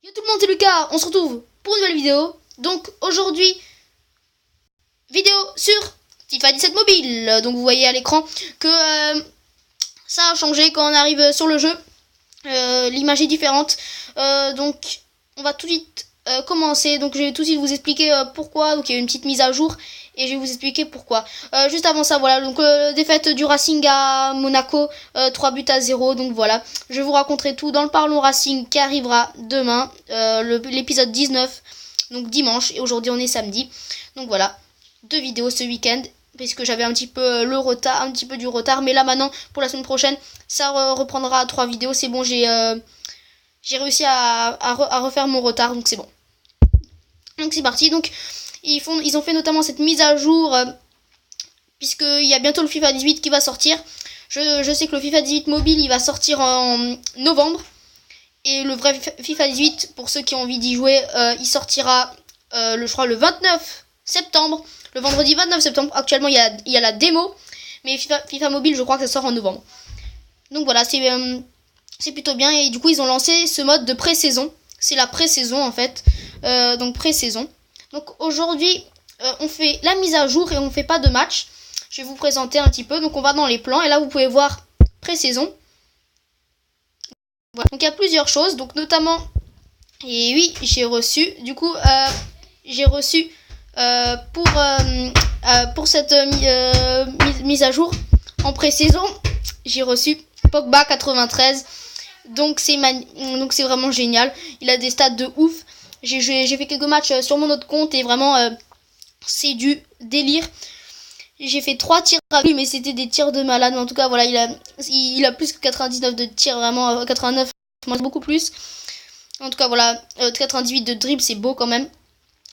Yo tout le monde, c'est Lucas, on se retrouve pour une nouvelle vidéo. Donc aujourd'hui, vidéo sur FIFA 17 mobile. Donc vous voyez à l'écran que ça a changé quand on arrive sur le jeu. L'image est différente. Donc on va tout de suite commencer. Donc je vais tout de suite vous expliquer pourquoi. Donc il y a une petite mise à jour et je vais vous expliquer pourquoi. Juste avant ça, voilà, donc défaite du Racing à Monaco, 3-0. Donc voilà, je vous raconterai tout dans le Parlons Racing qui arrivera demain, l'épisode 19, donc dimanche, et aujourd'hui on est samedi. Donc voilà, 2 vidéos ce week-end, puisque j'avais un petit peu du retard, mais là maintenant, pour la semaine prochaine, ça reprendra à 3 vidéos. C'est bon, j'ai réussi à refaire mon retard, donc c'est bon. Donc c'est parti. Donc ils ont fait notamment cette mise à jour, puisqu'il y a bientôt le FIFA 18 qui va sortir. Je sais que le FIFA 18 mobile, il va sortir en novembre. Et le vrai FIFA 18, pour ceux qui ont envie d'y jouer, il sortira, je crois, le 29 septembre. Le vendredi 29 septembre. Actuellement, il y a la démo. Mais FIFA mobile, je crois que ça sort en novembre. Donc voilà, c'est plutôt bien. Et du coup, ils ont lancé ce mode de pré-saison. C'est la pré-saison, en fait. Donc pré-saison. Donc aujourd'hui, on fait la mise à jour et on ne fait pas de match. Je vais vous présenter un petit peu. Donc on va dans les plans et là vous pouvez voir pré-saison. Voilà. Donc il y a plusieurs choses. Donc notamment, et oui, j'ai reçu. Du coup, j'ai reçu pour cette mise à jour en pré-saison, j'ai reçu Pogba 93. Donc c'est vraiment génial. Il a des stats de ouf. J'ai fait quelques matchs sur mon autre compte et vraiment c'est du délire. J'ai fait 3 tirs à lui, mais c'était des tirs de malade. Mais en tout cas, voilà, il a plus que 99 de tirs, vraiment 89, beaucoup plus. En tout cas, voilà, 98 de dribble, c'est beau quand même.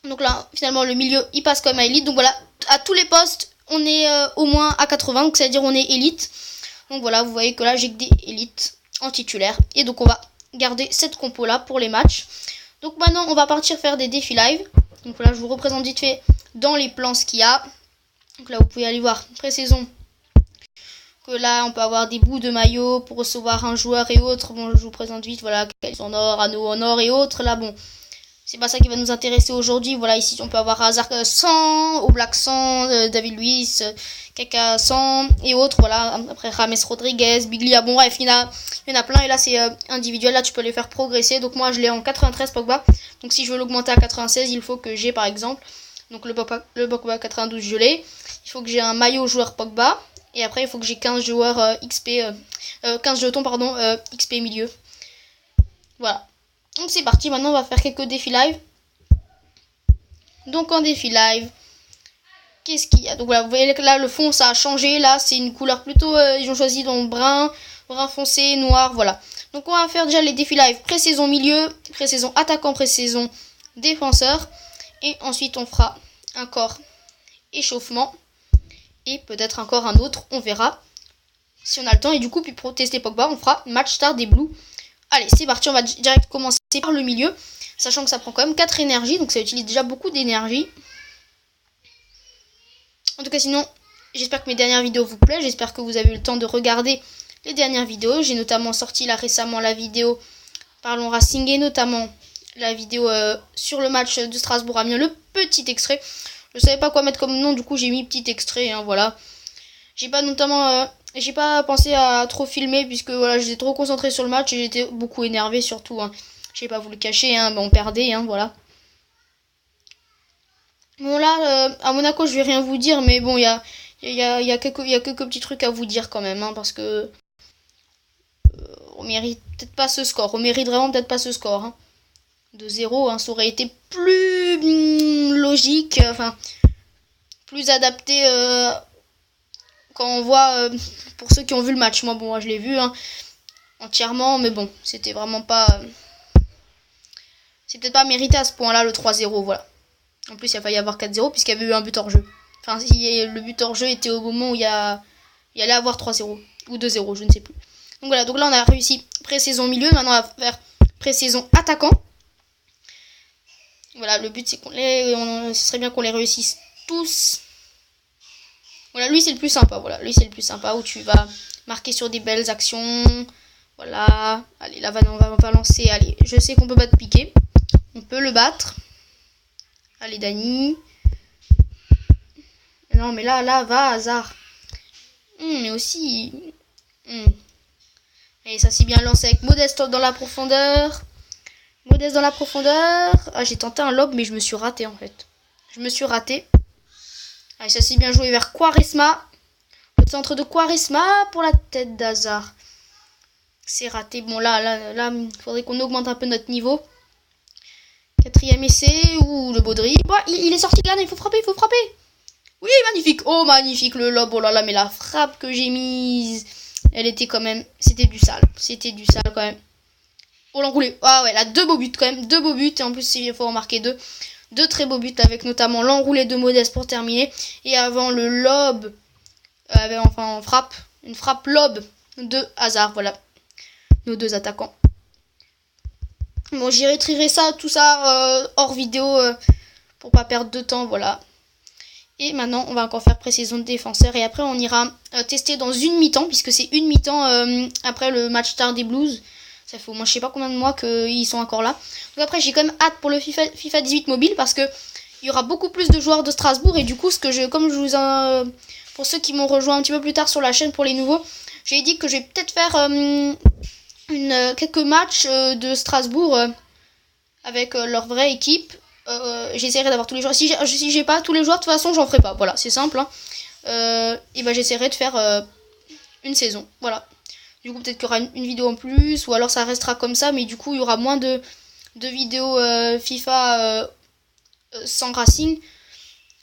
Donc là, finalement, le milieu, il passe comme à élite. Donc voilà, à tous les postes, on est au moins à 80, donc c'est-à-dire on est élite. Donc voilà, vous voyez que là, j'ai que des élites en titulaire. Et donc on va garder cette compo-là pour les matchs. Donc maintenant, on va partir faire des défis live. Donc là, je vous représente vite fait dans les plans ce qu'il y a. Donc là, vous pouvez aller voir pré-saison. Que là, on peut avoir des bouts de maillot pour recevoir un joueur et autres. Bon, je vous présente vite, voilà, quels en or, anneaux en or et autres. Là, bon, c'est pas ça qui va nous intéresser aujourd'hui. Voilà, ici, on peut avoir Hazard 100, Oblak 100, David Luiz, Kaka 100 et autres. Voilà, après James Rodriguez, Biglia. Bon, bref, il y en a plein. Et là, c'est individuel. Là, tu peux les faire progresser. Donc, moi, je l'ai en 93 Pogba. Donc, si je veux l'augmenter à 96, il faut que j'ai, par exemple, donc le Pogba 92, je l'ai. Il faut que j'ai un maillot joueur Pogba. Et après, il faut que j'ai 15 joueurs XP, 15 jetons, pardon, XP milieu. Voilà. Donc c'est parti, maintenant on va faire quelques défis live. Donc en défi live, qu'est-ce qu'il y a? Donc voilà, vous voyez que là le fond ça a changé. Là c'est une couleur plutôt, ils ont choisi donc brun foncé, noir, voilà. Donc on va faire déjà les défis live pré-saison milieu, pré-saison attaquant, pré-saison défenseur. Et ensuite on fera un corps échauffement. Et peut-être encore un autre, on verra si on a le temps. Et du coup, puis pour tester Pogba, on fera match start des Blues. Allez, c'est parti, on va direct commencer par le milieu, sachant que ça prend quand même 4 énergies, donc ça utilise déjà beaucoup d'énergie. En tout cas, sinon, j'espère que mes dernières vidéos vous plaisent, j'espère que vous avez eu le temps de regarder les dernières vidéos. J'ai notamment sorti là récemment la vidéo Parlons Racing et notamment la vidéo sur le match de Strasbourg-Amiens, le petit extrait. Je savais pas quoi mettre comme nom, du coup j'ai mis petit extrait, hein, voilà. J'ai pas pensé à trop filmer, puisque voilà, j'étais trop concentré sur le match et j'étais beaucoup énervé surtout, hein. J'ai pas voulu le cacher, hein, on perdait, hein, voilà. Bon là, à Monaco je vais rien vous dire, mais bon, il y a quelques petits trucs à vous dire quand même, hein, parce que on mérite peut-être pas ce score, on mérite vraiment peut-être pas ce score, hein. De 0, hein, ça aurait été plus logique, enfin plus adapté quand on voit, pour ceux qui ont vu le match. Moi je l'ai vu, hein, entièrement, mais bon, c'était vraiment pas, c'est peut-être pas mérité à ce point là le 3-0, voilà. En plus il a failli y avoir 4-0 puisqu'il y avait eu un but hors jeu. Enfin, si le but hors jeu était au moment où il allait avoir 3-0 ou 2-0, je ne sais plus. Donc voilà, donc là on a réussi pré-saison milieu, maintenant on va faire pré-saison attaquant. Voilà, le but c'est ce serait bien qu'on les réussisse tous. Voilà, lui c'est le plus sympa, voilà, lui c'est le plus sympa, où tu vas marquer sur des belles actions. Voilà. Allez, là, on va lancer. Allez, je sais qu'on peut battre Piqué. On peut le battre. Allez, Dani. Non, mais là, va, Hazard. Mais aussi... Allez, ça s'est bien lancé avec Modeste dans la profondeur. Modeste dans la profondeur. Ah, j'ai tenté un lob, mais je me suis raté, en fait. Je me suis raté. Allez, ça s'est bien joué vers Quaresma. Le centre de Quaresma pour la tête d'Hazard. C'est raté. Bon, là, il faudrait qu'on augmente un peu notre niveau. Quatrième essai. Ouh, le Baudry. Bon, il est sorti de là, il faut frapper, Oui, magnifique. Oh, magnifique le lob. Oh là là, mais la frappe que j'ai mise, elle était quand même... C'était du sale. Quand même. Oh, l'enroulé. Ah ouais, là, 2 beaux buts quand même. 2 beaux buts. Et en plus, il faut en marquer 2. 2 très beaux buts avec notamment l'enroulé de Modeste pour terminer. Et avant le lob... en frappe. Une frappe lob de Hazard. Voilà. Nos 2 attaquants. Bon, j'irai trier tout ça hors vidéo pour pas perdre de temps. Voilà. Et maintenant, on va encore faire pré-saison de défenseur. Et après, on ira tester dans une mi-temps, puisque c'est une mi-temps après le match tard des Blues. Ça fait au moins je sais pas combien de mois qu'ils sont encore là. Donc après, j'ai quand même hâte pour le FIFA 18 mobile, parce que il y aura beaucoup plus de joueurs de Strasbourg. Et du coup, pour ceux qui m'ont rejoint un petit peu plus tard sur la chaîne, pour les nouveaux, j'ai dit que je vais peut-être faire quelques matchs de Strasbourg avec leur vraie équipe. J'essaierai d'avoir tous les joueurs. Si j'ai pas tous les joueurs, de toute façon, j'en ferai pas. Voilà, c'est simple. Et ben j'essaierai de faire une saison. Voilà. Du coup, peut-être qu'il y aura une vidéo en plus, ou alors ça restera comme ça, mais du coup, il y aura moins de vidéos FIFA sans Racing,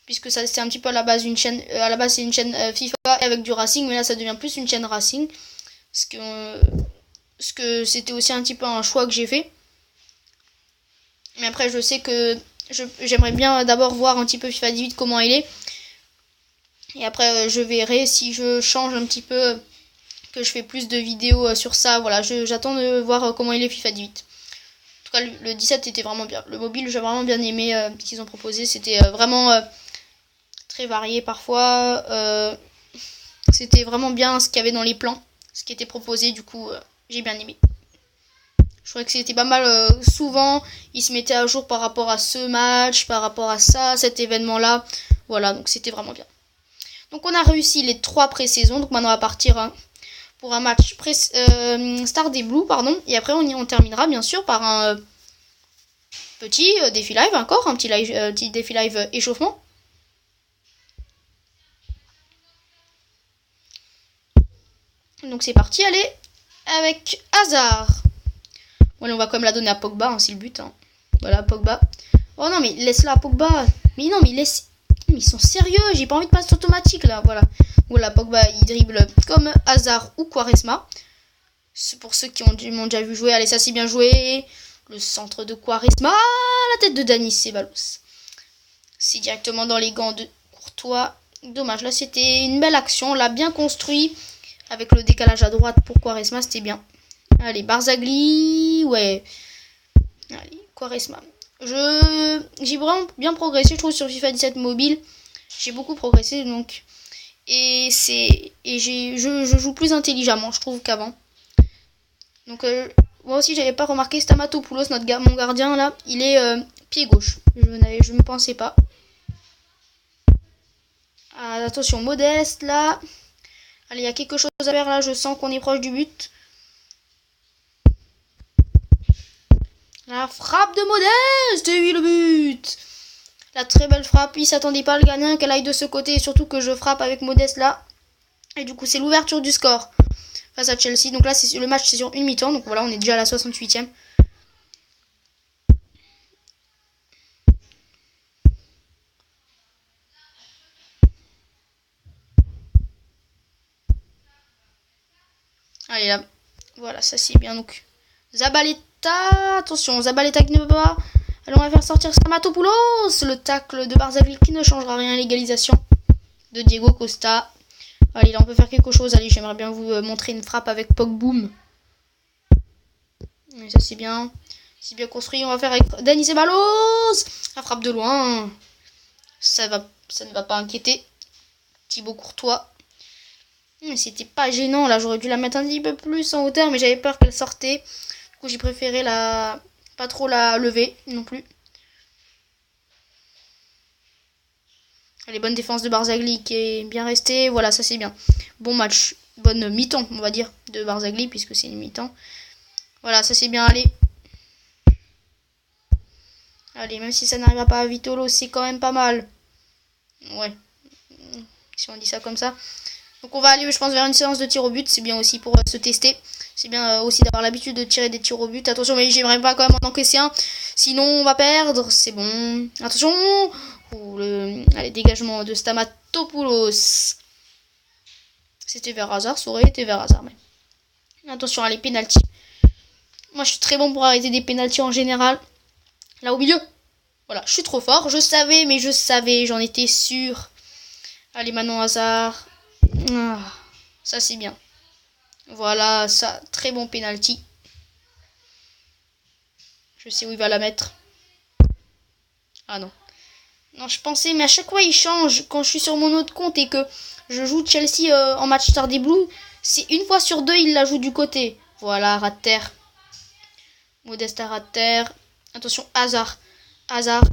puisque ça c'est un petit peu à la base une chaîne. À la base, c'est une chaîne FIFA avec du Racing, mais là, ça devient plus une chaîne Racing, parce que c'était aussi un petit peu un choix que j'ai fait. Mais après, je sais que j'aimerais bien d'abord voir un petit peu FIFA 18 comment il est. Et après, je verrai si je change un petit peu, que je fais plus de vidéos sur ça. Voilà, j'attends de voir comment il est FIFA 18. En tout cas, le 17 était vraiment bien. Le mobile, j'ai vraiment bien aimé ce qu'ils ont proposé. C'était vraiment très varié parfois. C'était vraiment bien ce qu'il y avait dans les plans, ce qui était proposé. Du coup, j'ai bien aimé. Je trouvais que c'était pas mal. Souvent, ils se mettaient à jour par rapport à ce match, par rapport à ça, cet événement-là. Voilà, donc c'était vraiment bien. Donc on a réussi les 3 pré-saisons. Donc maintenant on va partir pour un match Star des Blues, pardon. Et après on terminera bien sûr par un petit défi live encore, un petit défi live échauffement. Donc c'est parti, allez, avec Hazard. Voilà, on va quand même la donner à Pogba, hein, c'est le but. Hein. Voilà, Pogba. Oh non, mais laisse-la à Pogba. Mais non, mais laisse... Mais ils sont sérieux, j'ai pas envie de passer automatique là, voilà. Voilà, Pogba, il dribble comme Hazard ou Quaresma. C'est pour ceux qui m'ont déjà vu jouer. Allez, ça c'est bien joué. Le centre de Quaresma. La tête de Dani Ceballos. C'est directement dans les gants de Courtois. Dommage, là c'était une belle action. On l'a bien construit. Avec le décalage à droite pour Quaresma, c'était bien. Allez, Barzagli, ouais. Allez, Quaresma. J'ai vraiment bien progressé, je trouve, sur FIFA 17 mobile. J'ai beaucoup progressé, donc. Je joue plus intelligemment, je trouve, qu'avant. Donc, moi aussi, j'avais pas remarqué Stamatopoulos, mon gardien, là. Il est pied gauche. Je ne pensais pas. Ah, attention, Modeste, là. Allez, il y a quelque chose à faire, là. Je sens qu'on est proche du but. La frappe de Modeste, et oui, le but. La très belle frappe, il s'attendait pas le gardien qu'elle aille de ce côté, et surtout que je frappe avec Modeste là. Et du coup, c'est l'ouverture du score face à Chelsea. Donc là, le match, c'est sur une mi-temps, donc voilà, on est déjà à la 68e. Allez là, voilà, ça c'est bien, donc Zabaleta, attention, Zabaleta qui ne peut pas. Alors on va faire sortir Stamatopoulos, le tacle de Barzagli qui ne changera rien à l'égalisation de Diego Costa. Allez, là on peut faire quelque chose. Allez, j'aimerais bien vous montrer une frappe avec Pogboom. Mais ça c'est bien. C'est bien construit. On va faire avec Dani Ceballos. La frappe de loin. Ça ne va pas inquiéter Thibaut Courtois. C'était pas gênant, là j'aurais dû la mettre un petit peu plus en hauteur, mais j'avais peur qu'elle sortait. Du coup j'ai préféré pas trop la lever non plus. Les bonnes défenses de Barzagli qui est bien restée, voilà ça c'est bien. Bon match, bonne mi-temps on va dire de Barzagli puisque c'est une mi-temps. Voilà ça c'est bien, allez. Allez, même si ça n'arrivera pas à Vitolo, c'est quand même pas mal. Ouais, si on dit ça comme ça. Donc on va aller, je pense, vers une séance de tir au but. C'est bien aussi pour se tester. C'est bien aussi d'avoir l'habitude de tirer des tirs au but. Attention, mais j'aimerais pas quand même en encaisser un. Sinon, on va perdre. C'est bon. Attention. Allez, dégagement de Stamatopoulos. C'était vers hasard. Ça aurait été vers hasard. Mais... Attention, allez, pénalty. Moi, je suis très bon pour arrêter des pénaltys en général. Là, au milieu. Voilà, je suis trop fort. Je savais, mais je savais. J'en étais sûr. Allez, Manon Hazard. Ah, ça c'est bien. Voilà, ça, très bon penalty. Je sais où il va la mettre. Ah non. Non, je pensais, mais à chaque fois il change. Quand je suis sur mon autre compte et que je joue Chelsea en match Star des Blues, c'est une fois sur deux, il la joue du côté. Voilà, rat de terre. Modesta rat de terre. Attention, Hazard. Hazard.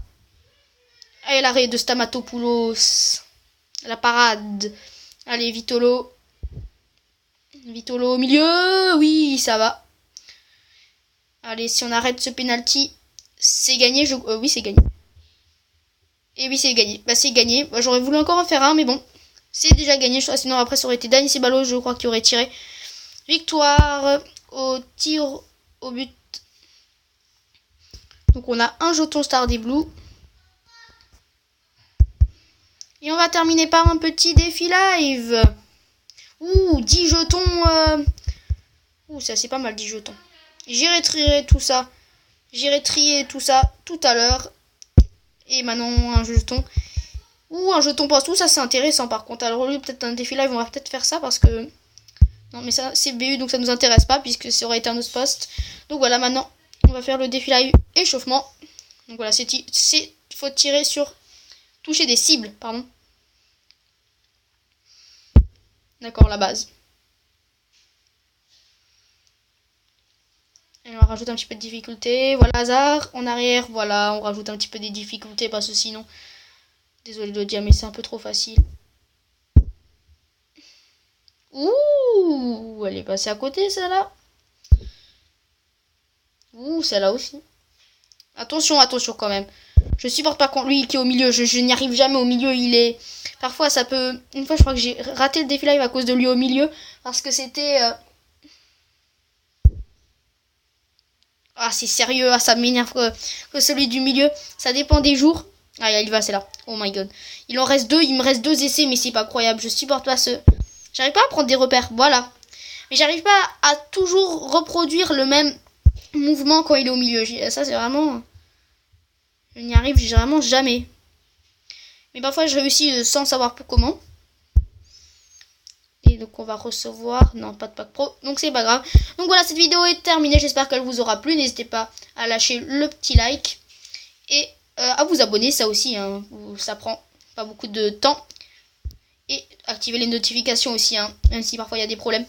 Et l'arrêt de Stamatopoulos. La parade. Allez, Vitolo. Vitolo au milieu. Oui, ça va. Allez, si on arrête ce penalty, c'est gagné. Oui, c'est gagné. Et oui, c'est gagné. Bah, c'est gagné. Bah, j'aurais voulu encore en faire un, mais bon. C'est déjà gagné. Sinon, après, ça aurait été Dani Ceballos, je crois, qui aurait tiré. Victoire au tir au but. Donc, on a un jeton Star des Blues. Et on va terminer par un petit défi live. Ouh, 10 jetons. Ouh, ça c'est pas mal, 10 jetons. J'irai trier tout ça. J'irai trier tout ça tout à l'heure. Et maintenant, un jeton. Ouh, un jeton poste. Ouh, ça c'est intéressant par contre. Alors, lui, peut-être un défi live, on va peut-être faire ça parce que... Non, mais ça, c'est BU, donc ça nous intéresse pas puisque ça aurait été un autre poste. Donc voilà, maintenant, on va faire le défi live échauffement. Donc voilà, faut tirer sur... Toucher des cibles, pardon. D'accord, la base. Et on rajoute un petit peu de difficulté. Voilà, Hazard en arrière. Voilà, on rajoute un petit peu des difficultés parce que sinon... Désolé de le dire, mais c'est un peu trop facile. Ouh, elle est passée à côté, celle-là. Ouh, celle-là aussi. Attention, attention quand même. Je supporte pas quand lui qui est au milieu. Je n'y arrive jamais au milieu. Il est... Parfois, ça peut... Une fois, je crois que j'ai raté le défi live à cause de lui au milieu. Parce que c'était... Ah, c'est sérieux. Ah, ça m'énerve que celui du milieu. Ça dépend des jours. Ah, il va, c'est là. Oh my god. Il en reste deux. Il me reste 2 essais, mais c'est pas croyable. Je supporte pas ce... J'arrive pas à prendre des repères. Voilà. Mais j'arrive pas à toujours reproduire le même mouvement quand il est au milieu. Ça, c'est vraiment... Je n'y arrive vraiment jamais. Mais parfois, je réussis sans savoir comment. Et donc, on va recevoir... Non, pas de pack pro. Donc, c'est pas grave. Donc, voilà, cette vidéo est terminée. J'espère qu'elle vous aura plu. N'hésitez pas à lâcher le petit like. Et à vous abonner, ça aussi. Hein. Ça prend pas beaucoup de temps. Et activer les notifications aussi. Hein, même si parfois, il y a des problèmes.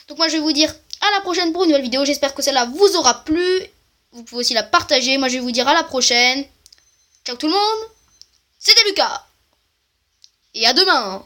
Donc, moi, je vais vous dire à la prochaine pour une nouvelle vidéo. J'espère que celle-là vous aura plu. Vous pouvez aussi la partager. Moi, je vais vous dire à la prochaine. Ciao tout le monde. C'était Lucas. Et à demain.